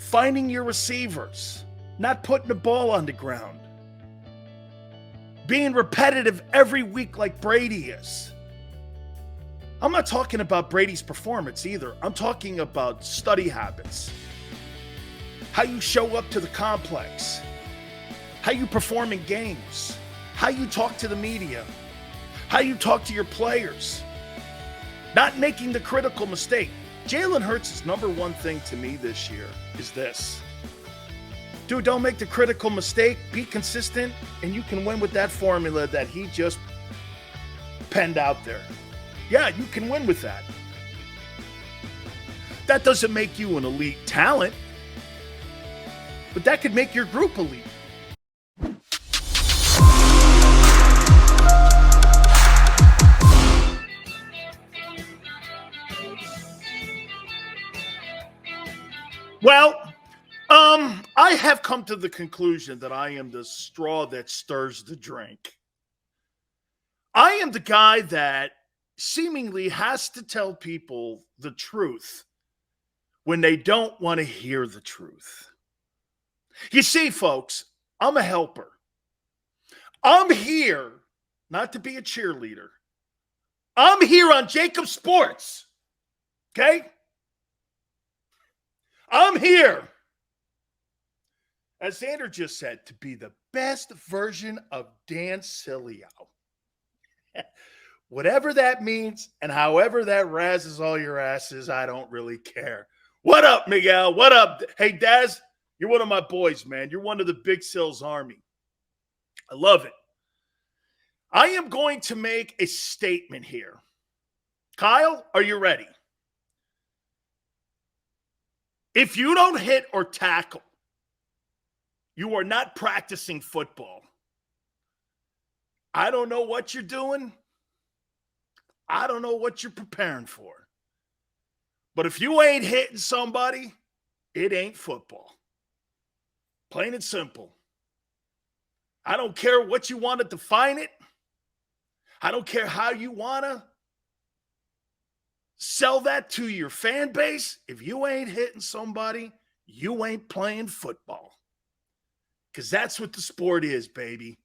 finding your receivers, not putting the ball on the ground, being repetitive every week like Brady is. I'm not talking about Brady's performance either. I'm talking about study habits, how you show up to the complex, how you perform in games, how you talk to the media, how you talk to your players, not making the critical mistake. Jalen Hurts' number one thing to me this year is this. Dude, don't make the critical mistake. Be consistent, and you can win with that formula that he just penned out there. Yeah, you can win with that. That doesn't make you an elite talent, but that could make your group elite. Well, I have come to the conclusion that I am the straw that stirs the drink. I am the guy that seemingly has to tell people the truth when they don't want to hear the truth. You see, folks, I'm a helper. I'm here not to be a cheerleader. I'm here on JAKIB Sports, okay? I'm here, as Xander just said, to be the best version of Dan Sileo. Whatever that means and however that razzes all your asses, I don't really care. What up, Miguel? What up? Hey, Daz, you're one of my boys, man. You're one of the Big Silz army. I love it. I am going to make a statement here. Kyle, are you ready? If you don't hit or tackle, you are not practicing football. I don't know what you're doing. I don't know what you're preparing for. But if you ain't hitting somebody, it ain't football. Plain and simple. I don't care what you want to define it. I don't care how you want to sell that to your fan base. If you ain't hitting somebody, you ain't playing football. Because that's what the sport is, baby.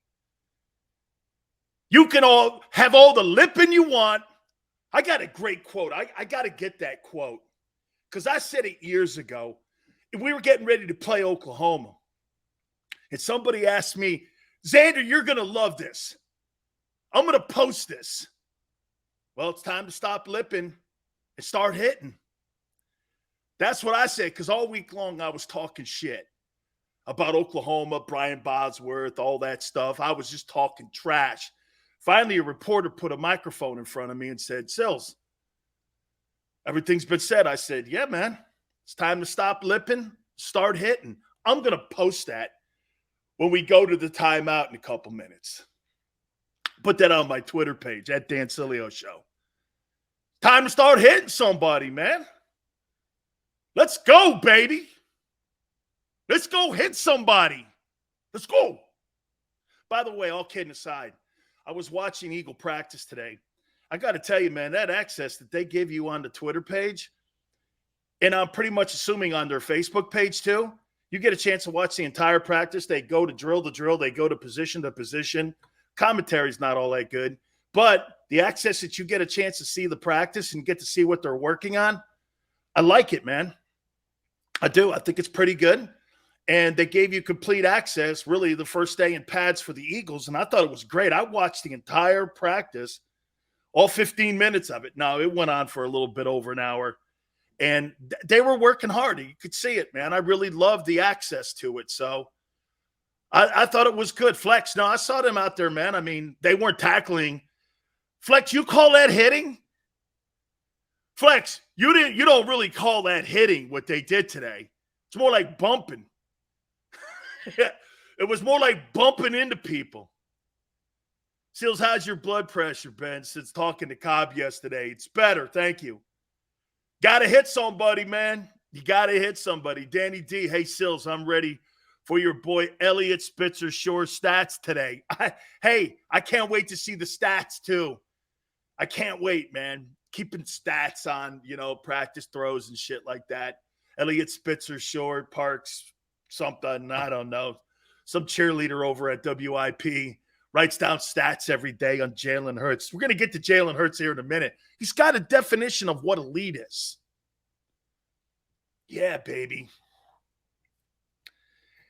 You can all have all the lipping you want. I got a great quote. I got to get that quote. Because I said it years ago. We were getting ready to play Oklahoma. And somebody asked me, Xander, you're going to love this. I'm going to post this. Well, it's time to stop lipping and start hitting. That's what I said, because all week long I was talking shit about Oklahoma, Brian Bosworth, all that stuff. I was just talking trash. Finally, a reporter put a microphone in front of me and said, Silz, everything's been said. I said, yeah, man, it's time to stop lipping, start hitting. I'm going to post that when we go to the timeout in a couple minutes. Put that on my Twitter page, at Dan Sileo Show. Time to start hitting somebody, man. Let's go, baby. Let's go hit somebody. Let's go. By the way, all kidding aside, I was watching Eagle practice today. I got to tell you, man, that access that they give you on the Twitter page, and I'm pretty much assuming on their Facebook page too, you get a chance to watch the entire practice. They go to drill to drill. They go to position to position. Commentary's not all that good. But the access that you get a chance to see the practice and get to see what they're working on, I like it, man. I do. I think it's pretty good. And they gave you complete access, really, the first day in pads for the Eagles, and I thought it was great. I watched the entire practice, all 15 minutes of it. Now, it went on for a little bit over an hour, and they were working hard. You could see it, man. I really loved the access to it, so I thought it was good. Flex, no, I saw them out there, man. I mean, they weren't tackling. Flex, you call that hitting? Flex, you don't really call that hitting what they did today. It's more like bumping. It was more like bumping into people. Silz, how's your blood pressure, Ben, since talking to Cobb yesterday? It's better, thank you. Got to hit somebody, man. You got to hit somebody. Danny D, hey, Silz, I'm ready for your boy Elliot Spitzer Shore stats today. I can't wait to see the stats, too. I can't wait, man. Keeping stats on, practice throws and shit like that. Elliot Spitzer, Short, Parks, something, I don't know. Some cheerleader over at WIP writes down stats every day on Jalen Hurts. We're going to get to Jalen Hurts here in a minute. He's got a definition of what elite is. Yeah, baby.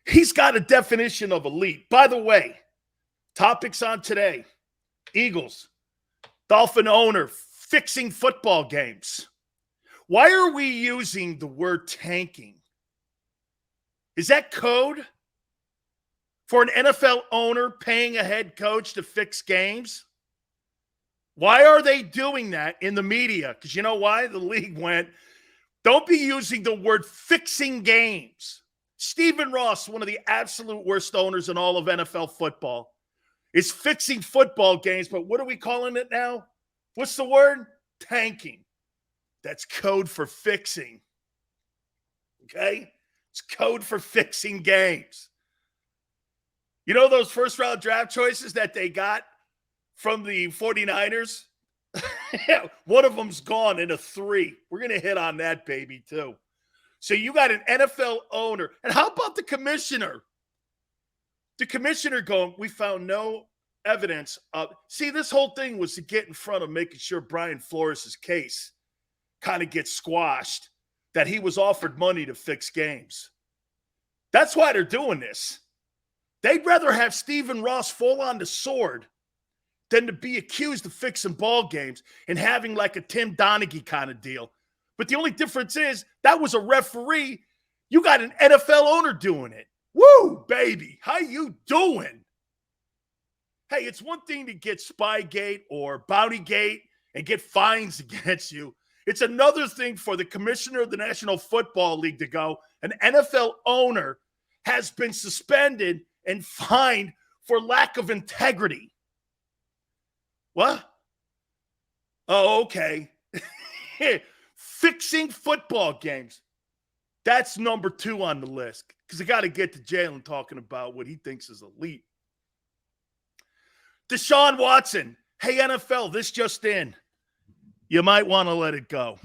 He's got a definition of elite. By the way, topics on today. Eagles, Dolphin owner, fixing football games. Why are we using the word tanking? Is that code for an NFL owner paying a head coach to fix games? Why are they doing that in the media? Because you know why? The league went, don't be using the word fixing games. Stephen Ross, one of the absolute worst owners in all of NFL football, is fixing football games, but what are we calling it now? What's the word? Tanking. That's code for fixing. Okay? It's code for fixing games. You know those first-round draft choices that they got from the 49ers? One of them's gone in a 3. We're going to hit on that, baby, too. So you got an NFL owner. And how about the commissioner? The commissioner going, we found no evidence of. See, this whole thing was to get in front of making sure Brian Flores' case kind of gets squashed, that he was offered money to fix games. That's why they're doing this. They'd rather have Stephen Ross fall on the sword than to be accused of fixing ball games and having like a Tim Donaghy kind of deal. But the only difference is that was a referee. You got an NFL owner doing it. Woo, baby. How you doing? Hey, it's one thing to get Spygate or Bountygate and get fines against you. It's another thing for the commissioner of the National Football League to go, an NFL owner has been suspended and fined for lack of integrity. What? Oh, okay. Fixing football games. That's number 2 on the list because I got to get to Jalen talking about what he thinks is elite. Deshaun Watson. Hey, NFL, this just in. You might want to let it go.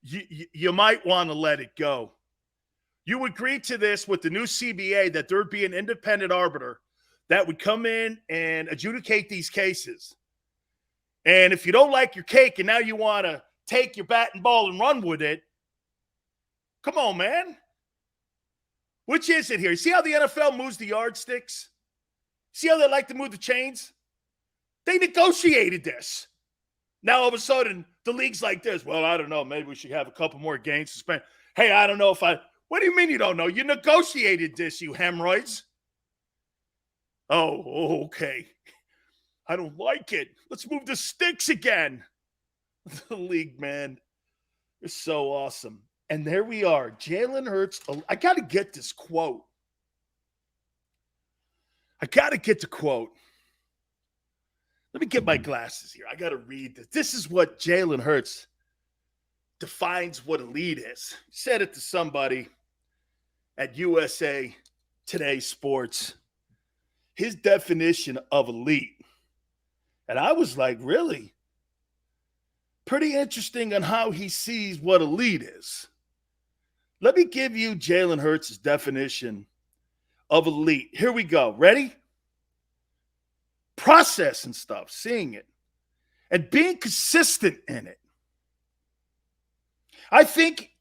you might want to let it go. You agreed to this with the new CBA that there would be an independent arbiter that would come in and adjudicate these cases. And if you don't like your cake and now you want to take your bat and ball and run with it, come on, man. Which is it here? See how the NFL moves the yardsticks? See how they like to move the chains? They negotiated this. Now, all of a sudden, the league's like this. Well, I don't know. Maybe we should have a couple more games suspended. Hey, I don't know if I – what do you mean you don't know? You negotiated this, you hemorrhoids. Oh, okay. I don't like it. Let's move the sticks again. The league, man, is so awesome. And there we are. Jalen Hurts. I got to get this quote. I got to get the quote. Let me get my glasses here. I got to read this. This is what Jalen Hurts defines what elite is. He said it to somebody at USA Today Sports. His definition of elite. And I was like, really? Pretty interesting on how he sees what elite is. Let me give you Jalen Hurts' definition of elite. Here we go. Ready? Processing stuff, seeing it, and being consistent in it. I think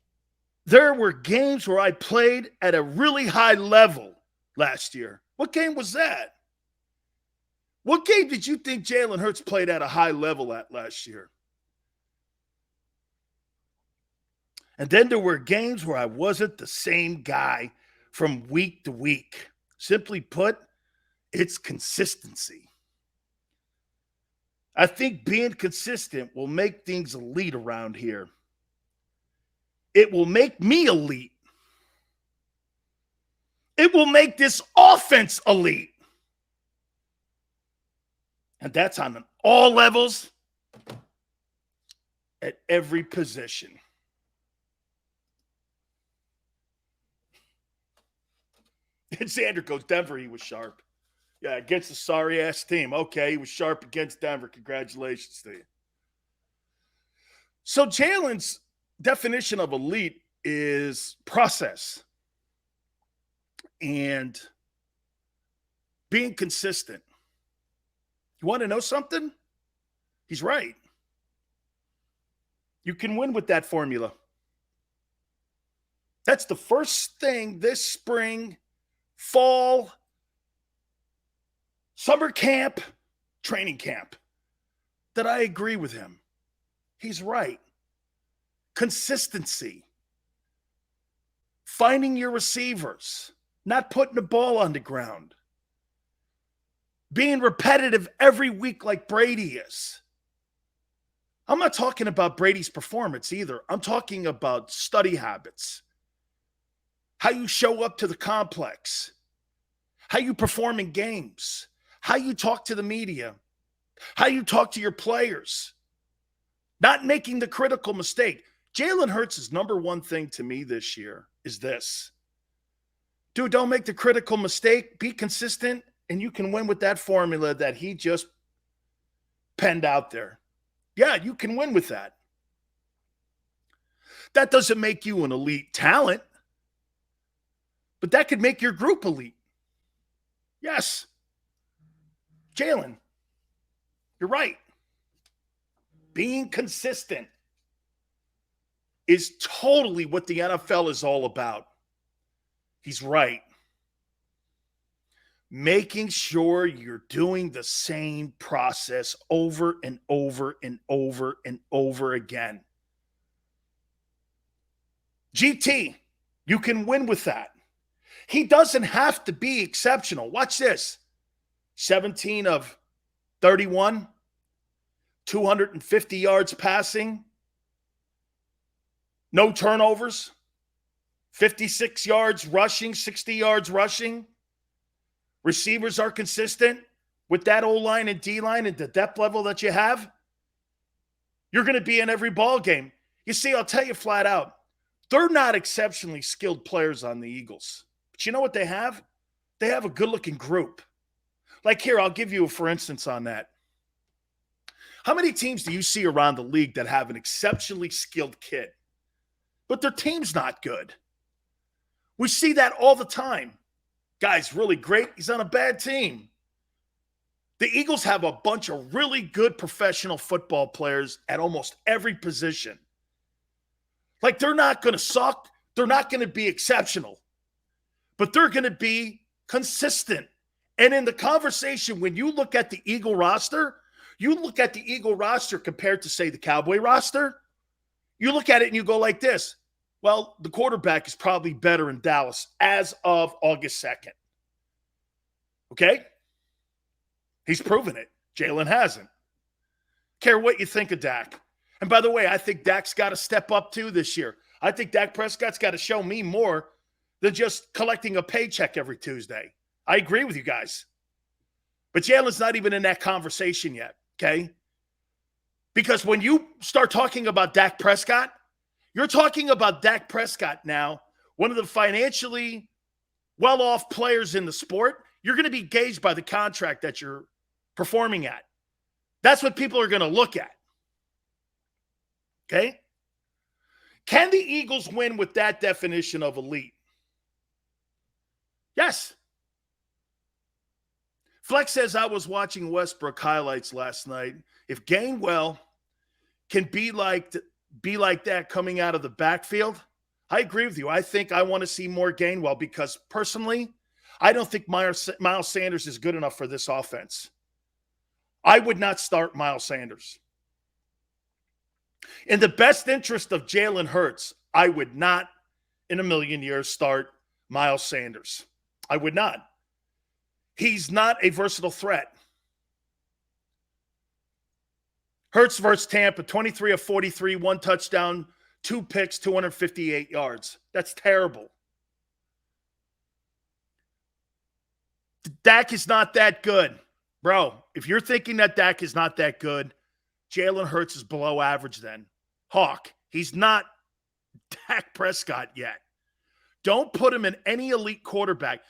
there were games where I played at a really high level last year. What game was that? What game did you think Jalen Hurts played at a high level at last year? And then there were games where I wasn't the same guy from week to week. Simply put, it's consistency. I think being consistent will make things elite around here. It will make me elite. It will make this offense elite. And that's on all levels, at every position. And Xander goes, Denver, he was sharp. Yeah, against a sorry-ass team. Okay, he was sharp against Denver. Congratulations to you. So Jalen's definition of elite is process and being consistent. You want to know something? He's right. You can win with that formula. That's the first thing this spring, fall, summer camp, training camp that I agree with him. He's right. Consistency. Finding your receivers. Not putting the ball on the ground. Being repetitive every week like Brady is. I'm not talking about Brady's performance either. I'm talking about study habits. How you show up to the complex. How you perform in games. How you talk to the media. How you talk to your players. Not making the critical mistake. Jalen Hurts' number one thing to me this year is this. Dude, don't make the critical mistake. Be consistent, and you can win with that formula that he just penned out there. Yeah, you can win with that. That doesn't make you an elite talent, but that could make your group elite. Yes. Jalen, you're right. Being consistent is totally what the NFL is all about. He's right. Making sure you're doing the same process over and over and over and over again. GT, you can win with that. He doesn't have to be exceptional. Watch this. 17 of 31, 250 yards passing, no turnovers, 56 yards rushing, 60 yards rushing. Receivers are consistent with that O-line and D-line and the depth level that you have. You're going to be in every ball game. You see, I'll tell you flat out, they're not exceptionally skilled players on the Eagles. But you know what they have? They have a good-looking group. Like here, I'll give you a for instance on that. How many teams do you see around the league that have an exceptionally skilled kid, but their team's not good? We see that all the time. Guy's really great. He's on a bad team. The Eagles have a bunch of really good professional football players at almost every position. Like, they're not going to suck. They're not going to be exceptional. But they're going to be consistent. And in the conversation, when you look at the Eagle roster, you look at the Eagle roster compared to, say, the Cowboy roster, you look at it and you go like this. Well, the quarterback is probably better in Dallas as of August 2nd. Okay? He's proven it. Jalen hasn't. Care what you think of Dak. And by the way, I think Dak's got to step up too this year. I think Dak Prescott's got to show me more than just collecting a paycheck every Tuesday. I agree with you guys. But Jalen's not even in that conversation yet, okay? Because when you start talking about Dak Prescott, you're talking about Dak Prescott now, one of the financially well-off players in the sport. You're going to be gauged by the contract that you're performing at. That's what people are going to look at. Okay? Can the Eagles win with that definition of elite? Yes. Flex says, I was watching Westbrook highlights last night. If Gainwell can be like that coming out of the backfield, I agree with you. I think I want to see more Gainwell because personally, I don't think Miles Sanders is good enough for this offense. I would not start Miles Sanders. In the best interest of Jalen Hurts, I would not in a million years start Miles Sanders. I would not. He's not a versatile threat. Hurts versus Tampa, 23 of 43, 1 touchdown, 2 picks, 258 yards. That's terrible. Dak is not that good. Bro, if you're thinking that Dak is not that good, Jalen Hurts is below average then. Hawk, he's not Dak Prescott yet. Don't put him in any elite quarterback.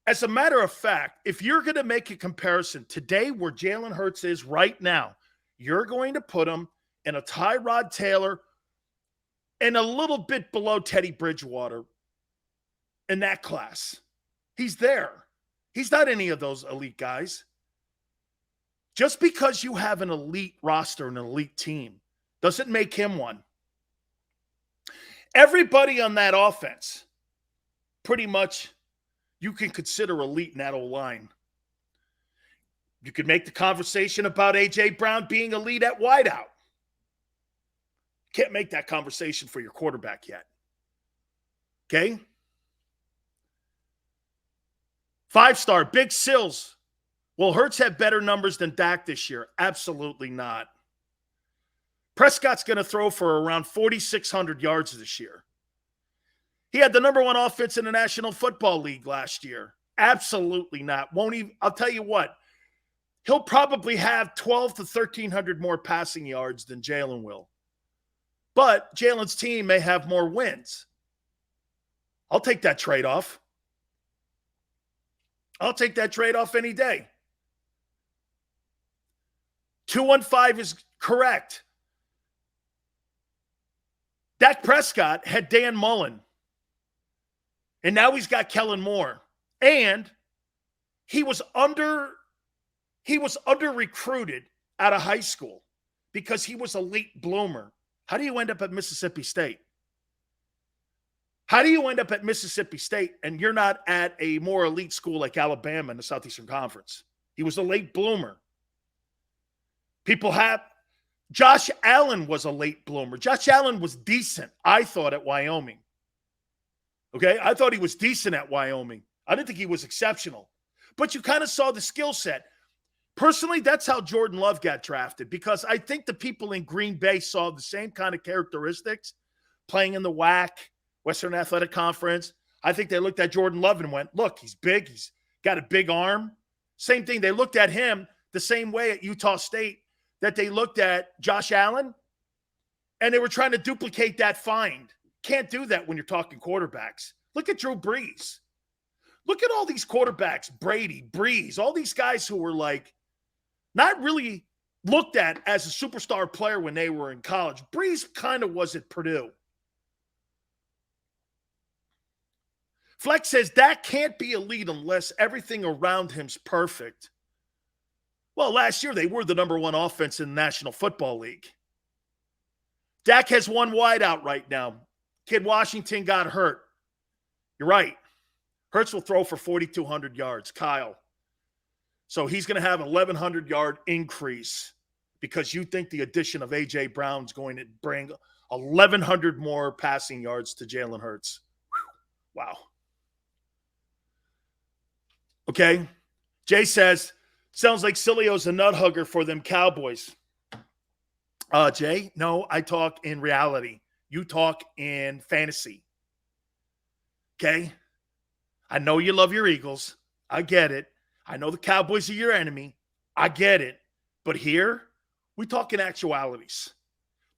As a matter of fact, if you're going to make a comparison today where Jalen Hurts is right now, you're going to put him in a Tyrod Taylor and a little bit below Teddy Bridgewater in that class. He's there. He's not any of those elite guys. Just because you have an elite roster, an elite team, doesn't make him one. Everybody on that offense, pretty much, you can consider elite in that O-line. You could make the conversation about A.J. Brown being elite at wideout. Can't make that conversation for your quarterback yet. Okay? 5-star, Big Silz. Will Hurts have better numbers than Dak this year? Absolutely not. Prescott's going to throw for around 4,600 yards this year. He had the number one offense in the National Football League last year. Absolutely not. Won't even. I'll tell you what. He'll probably have 12 to 1,300 more passing yards than Jalen will. But Jalen's team may have more wins. I'll take that trade-off. I'll take that trade-off any day. 215 is correct. Dak Prescott had Dan Mullen. And now he's got Kellen Moore. And he was under-recruited out of high school because he was a late bloomer. How do you end up at Mississippi State? How do you end up at Mississippi State and you're not at a more elite school like Alabama in the Southeastern Conference? He was a late bloomer. Josh Allen was a late bloomer. Josh Allen was decent, I thought, at Wyoming. Okay? I thought he was decent at Wyoming. I didn't think he was exceptional. But you kind of saw the skill set. Personally, that's how Jordan Love got drafted because I think the people in Green Bay saw the same kind of characteristics playing in the WAC, Western Athletic Conference. I think they looked at Jordan Love and went, look, he's big. He's got a big arm. Same thing. They looked at him the same way at Utah State that they looked at Josh Allen, and they were trying to duplicate that find. Can't do that when you're talking quarterbacks. Look at Drew Brees. Look at all these quarterbacks, Brady, Brees, all these guys who were like not really looked at as a superstar player when they were in college. Brees kind of was at Purdue. Flex says Dak can't be elite unless everything around him's perfect. Well, last year they were the number one offense in the National Football League. Dak has one wideout right now. Kid Washington got hurt. You're right. Hurts will throw for 4,200 yards. Kyle. So he's going to have an 1,100-yard increase because you think the addition of A.J. Brown's going to bring 1,100 more passing yards to Jalen Hurts. Whew. Wow. Okay. Jay says, sounds like Sileo's a nut hugger for them Cowboys. Jay, no, I talk in reality. You talk in fantasy. Okay? I know you love your Eagles. I get it. I know the Cowboys are your enemy. I get it. But here, we talk in actualities.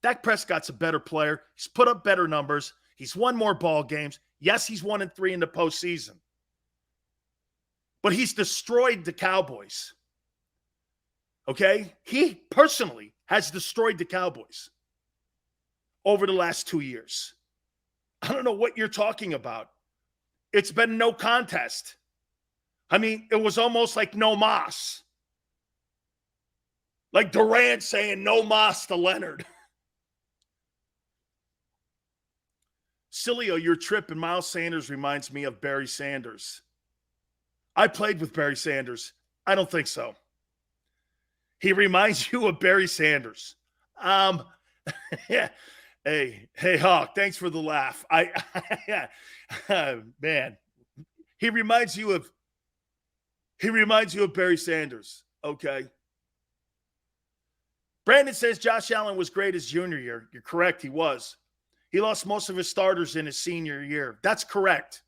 Dak Prescott's a better player. He's put up better numbers. He's won more ball games. Yes, he's 1-3 in the postseason. But he's destroyed the Cowboys. Okay? He personally has destroyed the Cowboys over the last 2 years. I don't know what you're talking about. It's been no contest. I mean, it was almost like no mas. Like Durant saying no mas to Leonard. Sileo, your trip and Miles Sanders reminds me of Barry Sanders. I played with Barry Sanders. I don't think so. He reminds you of Barry Sanders. Hey, Hawk, thanks for the laugh. Man, he reminds you of Barry Sanders. Okay. Brandon says Josh Allen was great his junior year. You're correct. He was. He lost most of his starters in his senior year. That's correct.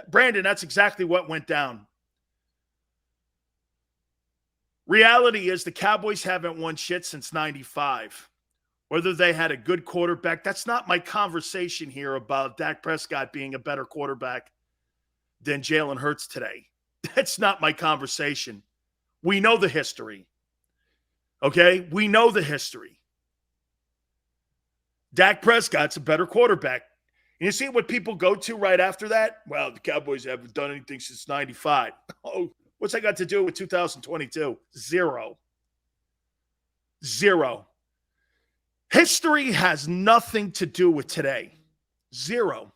Brandon, that's exactly what went down. Reality is the Cowboys haven't won shit since 95. Whether they had a good quarterback, that's not my conversation here about Dak Prescott being a better quarterback than Jalen Hurts today. That's not my conversation. We know the history. Okay? We know the history. Dak Prescott's a better quarterback. And you see what people go to right after that? Well, the Cowboys haven't done anything since 95. Oh, what's that got to do with 2022? Zero. History has nothing to do with today. Zero.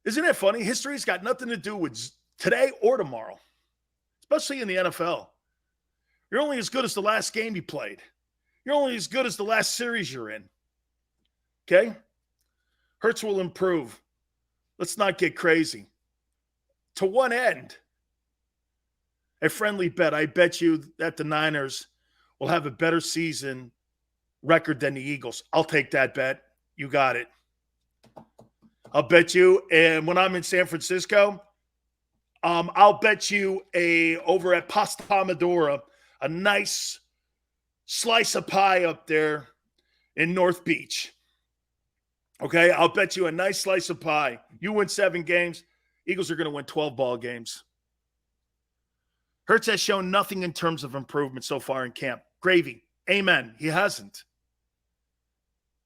Isn't it funny? History's got nothing to do with today or tomorrow, especially in the NFL. You're only as good as the last game you played. You're only as good as the last series you're in. Okay? Hurts will improve. Let's not get crazy. To one end, a friendly bet. I bet you that the Niners will have a better season record than the Eagles. I'll take that bet. You got it. I'll bet you. And when I'm in San Francisco, I'll bet you over at Pasta Pomodoro, a nice slice of pie up there in North Beach. Okay, I'll bet you a nice slice of pie. You win 7 games. Eagles are going to win 12 ball games. Hurts has shown nothing in terms of improvement so far in camp. Gravy. Amen. He hasn't.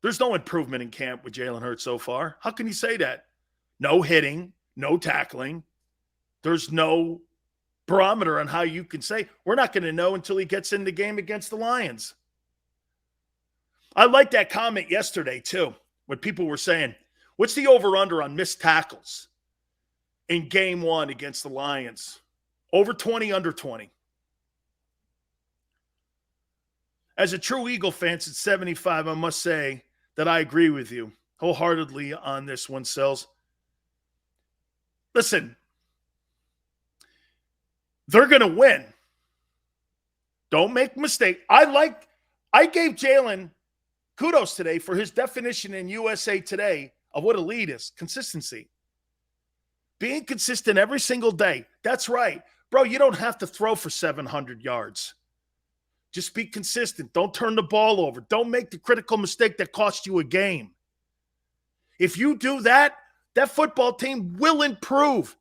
There's no improvement in camp with Jalen Hurts so far. How can you say that? No hitting, no tackling. There's no barometer on how you can say. We're not going to know until he gets in the game against the Lions. I liked that comment yesterday, too, when people were saying, what's the over-under on missed tackles in game 1 against the Lions? Over 20, under 20. As a true Eagle fan since 75, I must say that I agree with you wholeheartedly on this one, Silz. Listen, they're going to win. Don't make a mistake. I gave Jalen kudos today for his definition in USA Today of what a lead is. Consistency. Being consistent every single day. That's right. Bro, you don't have to throw for 700 yards. Just be consistent. Don't turn the ball over. Don't make the critical mistake that cost you a game. If you do that, that football team will improve.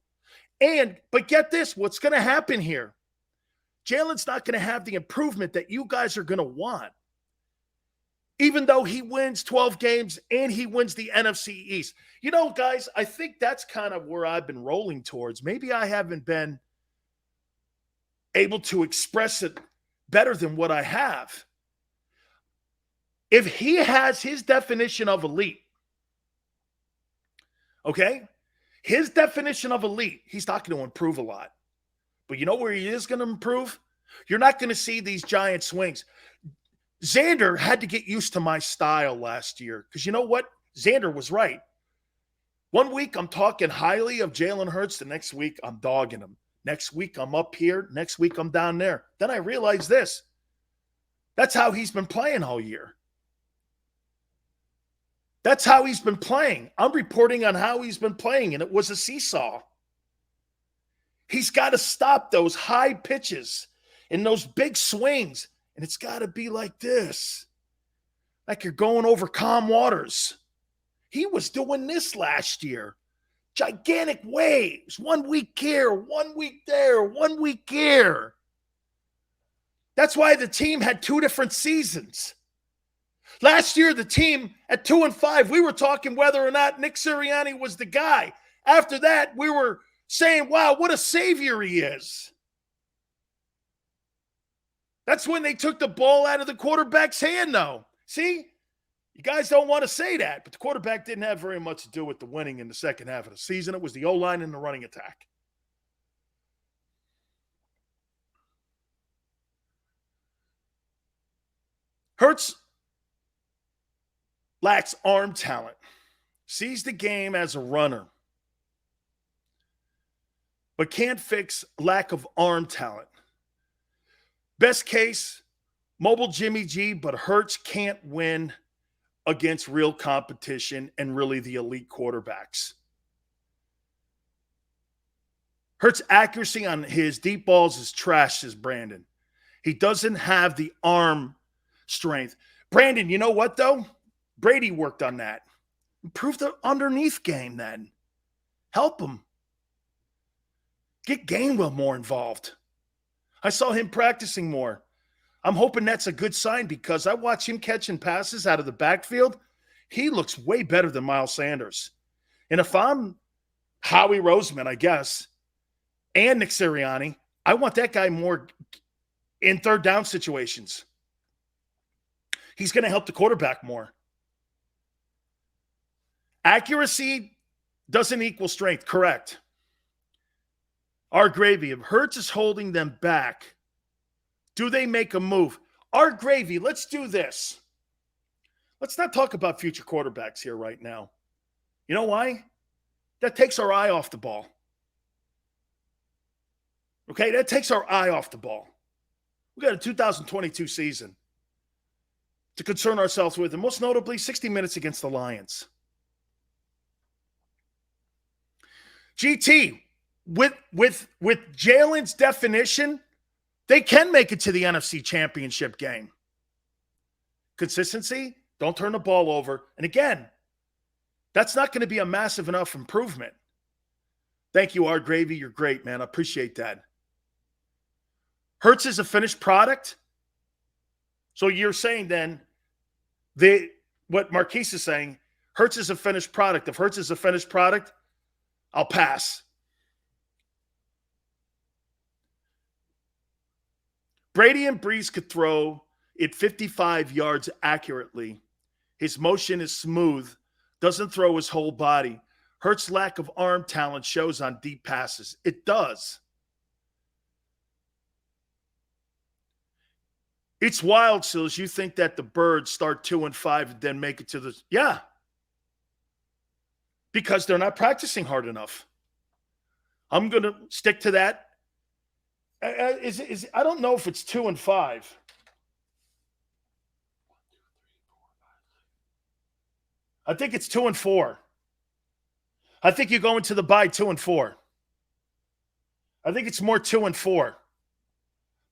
But get this, what's going to happen here? Jalen's not going to have the improvement that you guys are going to want. Even though he wins 12 games and he wins the NFC East. You know, guys, I think that's kind of where I've been rolling towards. Maybe I haven't been able to express it better than what I have. If he has his definition of elite, okay, his definition of elite, he's not going to improve a lot. But you know where he is going to improve? You're not going to see these giant swings. Xander had to get used to my style last year because you know what? Xander was right. One week I'm talking highly of Jalen Hurts. The next week I'm dogging him. Next week I'm up here. Next week I'm down there. Then I realized this. That's how he's been playing all year. That's how he's been playing. I'm reporting on how he's been playing, and it was a seesaw. He's got to stop those high pitches and those big swings, and it's got to be like this, like you're going over calm waters. He was doing this last year. Gigantic waves. 1 week here, 1 week there, 1 week here. That's why the team had 2 different seasons. Last year, the team at 2-5, we were talking whether or not Nick Sirianni was the guy. After that, we were saying, wow, what a savior he is. That's when they took the ball out of the quarterback's hand, though. See? You guys don't want to say that, but the quarterback didn't have very much to do with the winning in the second half of the season. It was the O-line and the running attack. Hurts lacks arm talent, sees the game as a runner, but can't fix lack of arm talent. Best case, mobile Jimmy G, but Hurts can't win against real competition and really the elite quarterbacks. Hurts' accuracy on his deep balls is trash, says Brandon. He doesn't have the arm strength. Brandon, you know what, though? Brady worked on that. Improve the underneath game then. Help him. Get Gainwell more involved. I saw him practicing more. I'm hoping that's a good sign because I watch him catching passes out of the backfield. He looks way better than Miles Sanders. And if I'm Howie Roseman, I guess, and Nick Sirianni, I want that guy more in third down situations. He's going to help the quarterback more. Accuracy doesn't equal strength, correct. Our gravy, if Hurts is holding them back, do they make a move? Our gravy, let's do this. Let's not talk about future quarterbacks here right now. You know why? That takes our eye off the ball. Okay, that takes our eye off the ball. We got a 2022 season to concern ourselves with, and most notably 60 minutes against the Lions. GT, with Jalen's definition, they can make it to the NFC Championship game. Consistency, don't turn the ball over. And again, that's not going to be a massive enough improvement. Thank you, Art Gravy. You're great, man. I appreciate that. Hurts is a finished product. So you're saying then, what Marquise is saying, Hurts is a finished product. If Hurts is a finished product, I'll pass. Brady and Breeze could throw it 55 yards accurately. His motion is smooth, doesn't throw his whole body. Hurts' lack of arm talent shows on deep passes. It does. It's wild, Silz. You think that the Birds start 2-5 and then make it to the... Yeah. Because they're not practicing hard enough. I'm going to stick to that. I don't know if it's 2-5. I think it's 2-4. I think you go into the bye 2-4. I think it's more 2-4.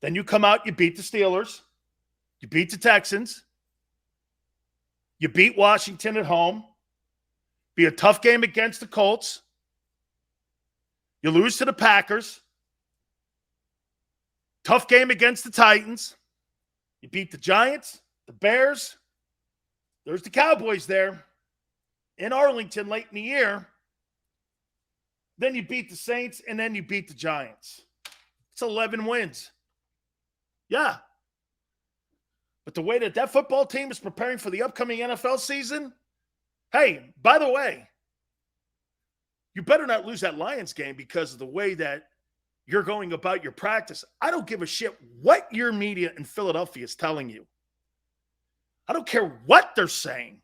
Then you come out, you beat the Steelers. You beat the Texans. You beat Washington at home. Be a tough game against the Colts. You lose to the Packers. Tough game against the Titans. You beat the Giants, the Bears. There's the Cowboys there in Arlington late in the year. Then you beat the Saints, and then you beat the Giants. It's 11 wins. Yeah. But the way that football team is preparing for the upcoming NFL season, hey, by the way, you better not lose that Lions game because of the way that you're going about your practice. I don't give a shit what your media in Philadelphia is telling you. I don't care what they're saying.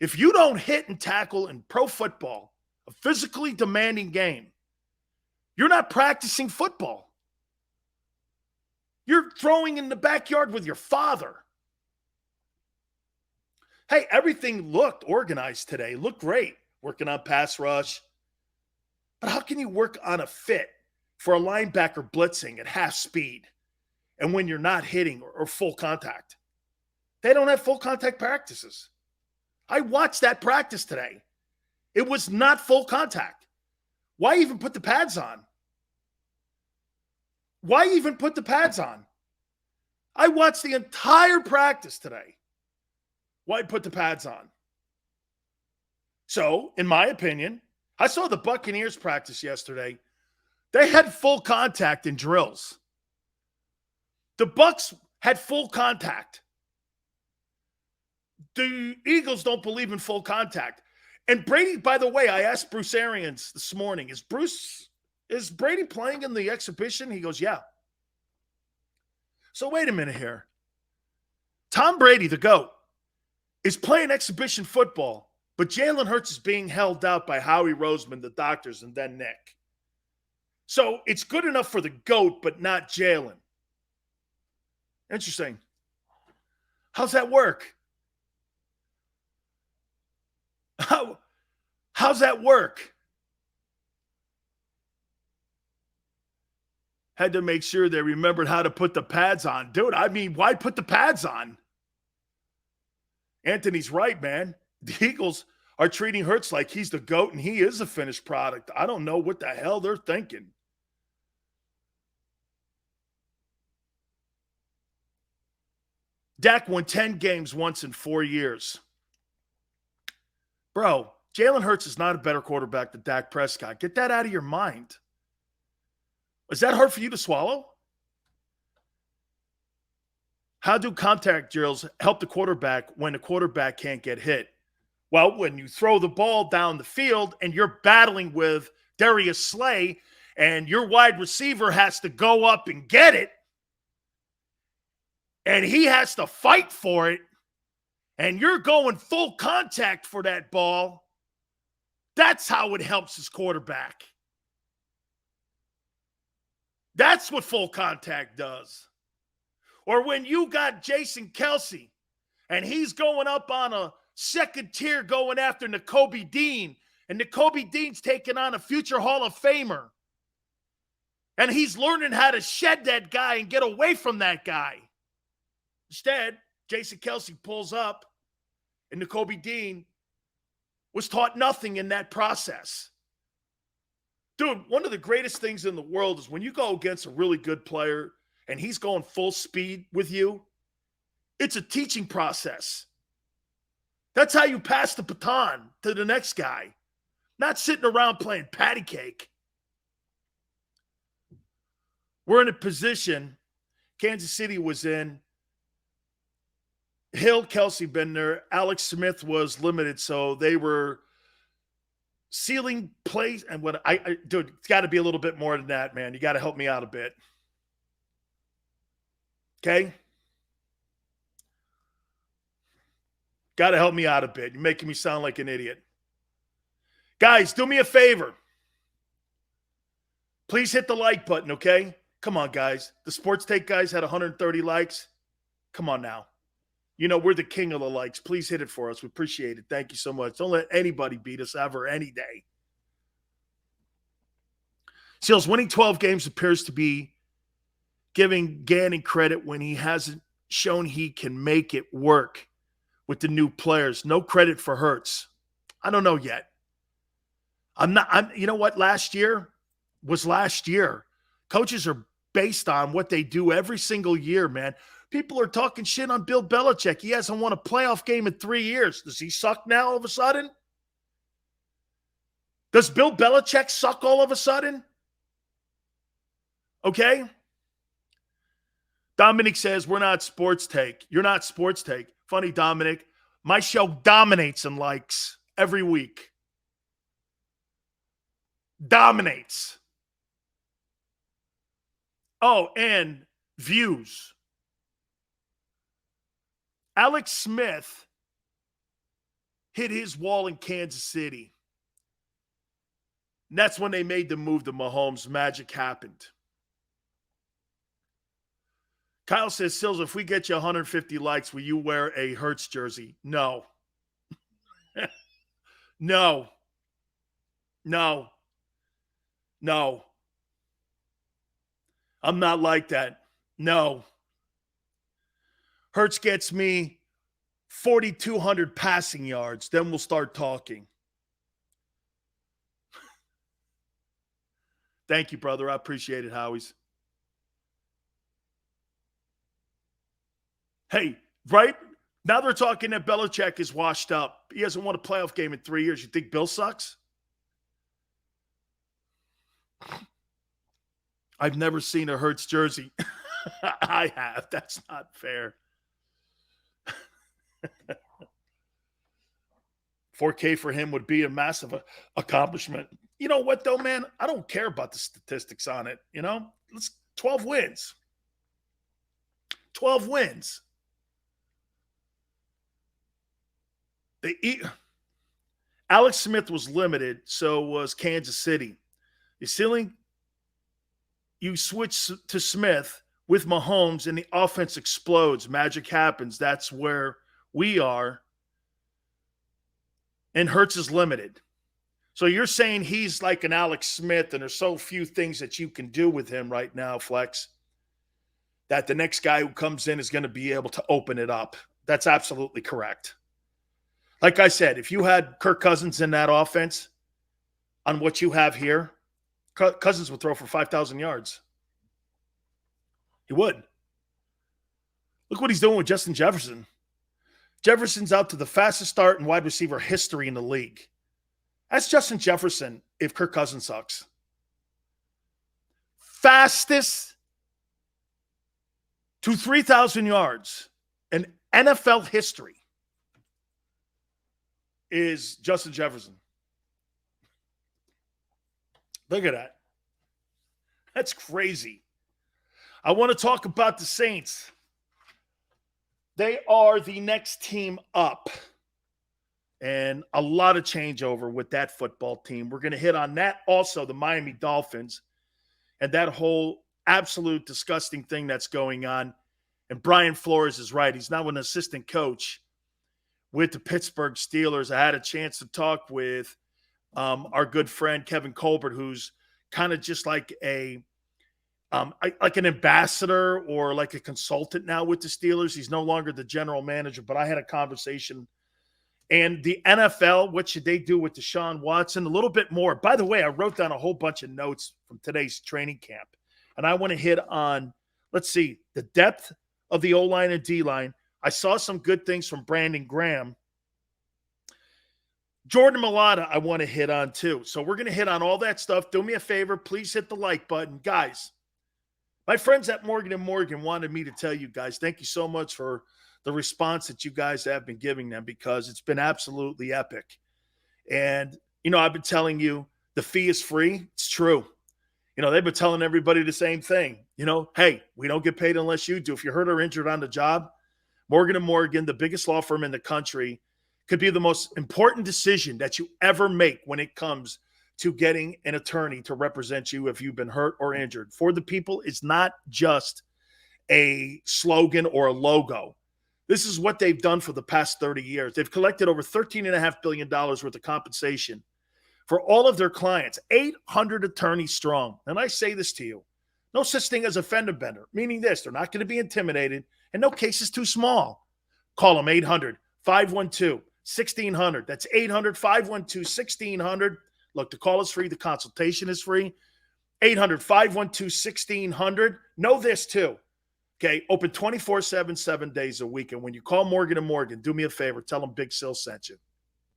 If you don't hit and tackle in pro football, a physically demanding game, you're not practicing football. You're throwing in the backyard with your father. Hey, everything looked organized today. Looked great. Working on pass rush. But how can you work on a fit for a linebacker blitzing at half speed and when you're not hitting or full contact? They don't have full contact practices. I watched that practice today. It was not full contact. Why even put the pads on? Why even put the pads on? I watched the entire practice today. Why put the pads on? So, in my opinion, I saw the Buccaneers practice yesterday. They had full contact in drills. The Bucs had full contact. The Eagles don't believe in full contact. And Brady, by the way, I asked Bruce Arians this morning, is Brady playing in the exhibition? He goes, yeah. So wait a minute here. Tom Brady, the GOAT, is playing exhibition football, but Jalen Hurts is being held out by Howie Roseman, the doctors, and then Nick. So it's good enough for the GOAT, but not Jalen. Interesting. How's that work? How's that work? Had to make sure they remembered how to put the pads on. Dude, I mean, why put the pads on? Anthony's right, man. The Eagles are treating Hurts like he's the GOAT and he is a finished product. I don't know what the hell they're thinking. Dak won 10 games once in 4 years. Bro, Jalen Hurts is not a better quarterback than Dak Prescott. Get that out of your mind. Is that hard for you to swallow? How do contact drills help the quarterback when the quarterback can't get hit? Well, when you throw the ball down the field and you're battling with Darius Slay and your wide receiver has to go up and get it, and he has to fight for it, and you're going full contact for that ball, that's how it helps his quarterback. That's what full contact does. Or when you got Jason Kelce, and he's going up on a second tier going after Nakobe Dean, and Nakobe Dean's taking on a future Hall of Famer, and he's learning how to shed that guy and get away from that guy. Instead, Jason Kelce pulls up, and Nakobe Dean was taught nothing in that process. Dude, one of the greatest things in the world is when you go against a really good player and he's going full speed with you, it's a teaching process. That's how you pass the baton to the next guy, not sitting around playing patty cake. We're in a position Kansas City was in. Hill, Kelce been there. Alex Smith was limited, so they were sealing plays. And what dude, it's got to be a little bit more than that, man. You got to help me out a bit. Okay? Got to help me out a bit. You're making me sound like an idiot. Guys, do me a favor. Please hit the like button, okay? Come on, guys. The Sports Take guys had 130 likes. Come on now. You know, we're the king of the likes. Please hit it for us. We appreciate it. Thank you so much. Don't let anybody beat us ever, any day. Silz, winning 12 games appears to be giving Gannon credit when he hasn't shown he can make it work with the new players. No credit for Hurts. I don't know yet. You know what? Last year was last year. Coaches are based on what they do every single year, man. People are talking shit on Bill Belichick. He hasn't won a playoff game in 3 years. Does he suck now all of a sudden? Does Bill Belichick suck all of a sudden? Okay. Dominic says, we're not Sports Take. You're not Sports Take. Funny, Dominic. My show dominates in likes every week. Dominates. Oh, and views. Alex Smith hit his wall in Kansas City. And that's when they made the move to Mahomes. Magic happened. Kyle says, Silz, if we get you 150 likes, will you wear a Hurts jersey? No. No. No. No. I'm not like that. No. Hurts gets me 4,200 passing yards. Then we'll start talking. Thank you, brother. I appreciate it, Howie's. Hey, right? Now they're talking that Belichick is washed up. He hasn't won a playoff game in 3 years. You think Bill sucks? I've never seen a Hurts jersey. I have. That's not fair. 4K for him would be a massive accomplishment. You know what, though, man? I don't care about the statistics on it. You know, let's 12 wins. 12 wins. Alex Smith was limited, so was Kansas City. You switch to Smith with Mahomes, and the offense explodes. Magic happens. That's where we are. And Hurts is limited. So you're saying he's like an Alex Smith, and there's so few things that you can do with him right now, Flex, that the next guy who comes in is going to be able to open it up. That's absolutely correct. Like I said, if you had Kirk Cousins in that offense on what you have here, Cousins would throw for 5,000 yards. He would. Look what he's doing with Justin Jefferson. Jefferson's out to the fastest start in wide receiver history in the league. That's Justin Jefferson if Kirk Cousins sucks. Fastest to 3,000 yards in NFL history is Justin Jefferson. Look at that. That's crazy. I want to talk about the Saints. They are the next team up. And a lot of changeover with that football team. We're going to hit on that. Also, the Miami Dolphins and that whole absolute disgusting thing that's going on. And Brian Flores is right. He's now an assistant coach with the Pittsburgh Steelers. I had a chance to talk with our good friend Kevin Colbert, who's kind of just like an ambassador or like a consultant now with the Steelers. He's no longer the general manager, but I had a conversation. And the NFL, what should they do with Deshaun Watson? A little bit more. By the way, I wrote down a whole bunch of notes from today's training camp. And I want to hit on, let's see, the depth of the O-line and D-line. I saw some good things from Brandon Graham. Jordan Mailata, I want to hit on too. So we're going to hit on all that stuff. Do me a favor. Please hit the like button. Guys, my friends at Morgan & Morgan wanted me to tell you guys, thank you so much for the response that you guys have been giving them, because it's been absolutely epic. And, I've been telling you the fee is free. It's true. They've been telling everybody the same thing. Hey, we don't get paid unless you do. If you're hurt or injured on the job, Morgan & Morgan, the biggest law firm in the country, could be the most important decision that you ever make when it comes to getting an attorney to represent you if you've been hurt or injured. For the people, it's not just a slogan or a logo. This is what they've done for the past 30 years. They've collected over $13.5 billion worth of compensation for all of their clients, 800 attorneys strong. And I say this to you, no such thing as a fender bender, meaning this, they're not going to be intimidated, and no case is too small. Call them 800-512-1600. That's 800-512-1600. Look, the call is free. The consultation is free. 800-512-1600. Know this too. Okay, open 24/7, 7 days a week. And when you call Morgan & Morgan, do me a favor. Tell them Big Silz sent you.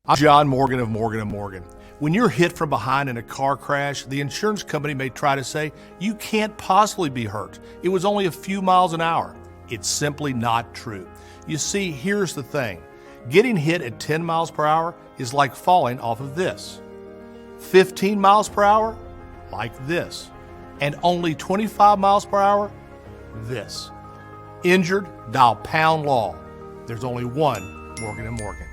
I'm John Morgan of Morgan & Morgan. When you're hit from behind in a car crash, the insurance company may try to say, you can't possibly be hurt. It was only a few miles an hour. It's simply not true. You see, here's the thing. Getting hit at 10 miles per hour is like falling off of this. 15 miles per hour, like this. And only 25 miles per hour, this. Injured, dial pound law. There's only one Morgan & Morgan.